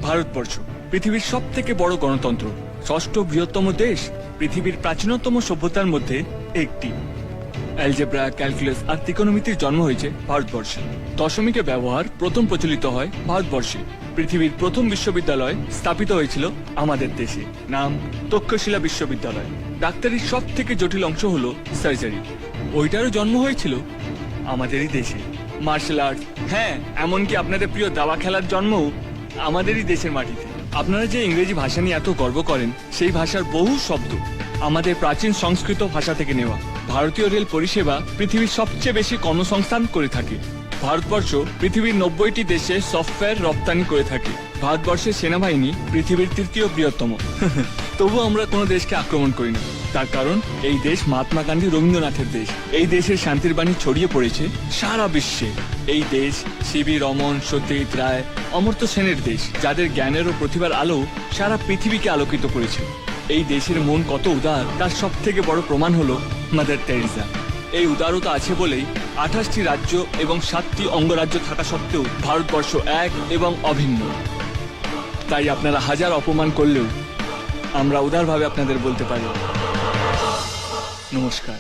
ভারতবর্ষ পৃথিবীর সব থেকে বড় গণতন্ত্র, ষষ্ঠ বৃহত্তম দেশ, পৃথিবীর প্রাচীনতম সভ্যতার মধ্যে একটি। অ্যালজেব্রা, ক্যালকুলাস আর ত্রিকোণমিতির জন্ম হয়েছে ভারতবর্ষে। দশমিকের ব্যবহার প্রথম প্রচলিত হয় ভারতবর্ষে। পৃথিবীর প্রথম বিশ্ববিদ্যালয় স্থাপিত হয়েছিল আমাদের দেশে, নাম তক্ষশিলা বিশ্ববিদ্যালয়। ডাক্তারির সব থেকে জটিল অংশ হলো সার্জারি, ওইটারও জন্ম হয়েছিল আমাদেরই দেশে। মার্শাল আর্ট, হ্যাঁ, এমনকি আপনাদের প্রিয় দাবা খেলার জন্মও আমাদেরই দেশের মাটিতে। আপনারা যে ইংরেজি ভাষা নিয়ে এত গর্ব করেন, সেই ভাষার বহু শব্দ আমাদের প্রাচীন সংস্কৃত ভাষা থেকে নেওয়া। ভারতীয় রেল পরিষেবা পৃথিবীর সবচেয়ে বেশি কর্মসংস্থান করে থাকে। ভারতবর্ষ পৃথিবীর 90টি দেশে সফটওয়্যার রপ্তানি করে থাকে। ভারতবর্ষের সেনাবাহিনী পৃথিবীর তৃতীয় বৃহত্তম। তবু আমরা কোনো দেশকে আক্রমণ করি না, তার কারণ এই দেশ মহাত্মা গান্ধী, রবীন্দ্রনাথের দেশ। এই দেশের শান্তির বাণী ছড়িয়ে পড়েছে সারা বিশ্বে। এই দেশ সিবি রমন, সত্যজিৎ রায়, অমর্ত্য সেনের দেশ, যাদের জ্ঞানের ও প্রতিভার আলো সারা পৃথিবীকে আলোকিত করেছে। এই দেশের মন কত উদার, তার সব থেকে বড় প্রমাণ হলো মাদার টেরেসা। এই উদারতা আছে বলেই 28টি রাজ্য এবং 7টি অঙ্গরাজ্য থাকা সত্ত্বেও ভারতবর্ষ এক এবং অভিন্ন। তাই আপনারা হাজার অপমান করলেও আমরা উদারভাবে আপনাদের বলতে পারি নমস্কার।